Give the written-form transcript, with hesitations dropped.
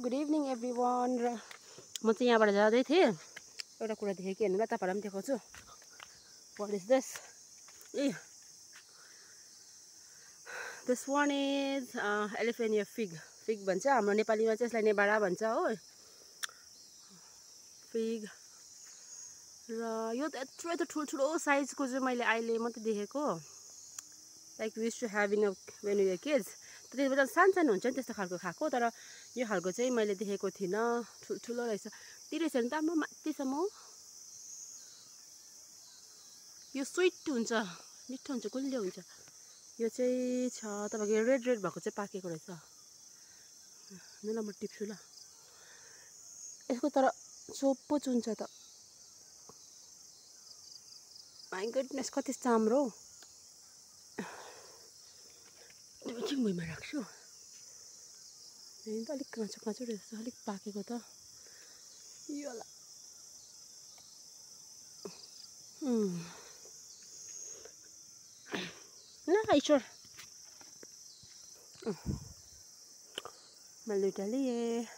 Good evening everyone. र म चाहिँ यहाँबाट जाँदै थिएँ, एउटा कुरा देखेँ कि हेर्नु ल, तपाईँहरूलाई पनि देखाउँछु। What is this? This one is elephantia fig. Fig भन्छ हाम्रो नेपालीमा चाहिँ, यसलाई नेबाडा भन्छ हो, फिग। र यो त यत्रो यत्रो ठुल्ठुलो साइजको चाहिँ मैले अहिले मात्रै देखेको। Like we used to have in when we were kids. त्यति बेला सानो सानो हुन्छ नि त्यस्तो खालको खाएको, तर यो खालको चाहिँ मैले देखेको थिइनँ। ठुल्ठुलो रहेछ, ती रहेछ नि त आम्मा, माथिसम्म। यो स्विट हुन्छ, मिठो हुन्छ, गुलियो हुन्छ। यो चाहिँ छ तपाईँको रेड रेड भएको चाहिँ पाकेको रहेछ। ल म टिप्छु ल। यसको तर सोप पो चुन्छ त। माइ गुडनेस, कति चाम्रो हौ। एकछिन भुइँमा राख्छु। त अलिक काँचो काँचो रहेछ, अलिक पाकेको त यो ल। ल ईश्वर, मैले दुइटा लिएँ।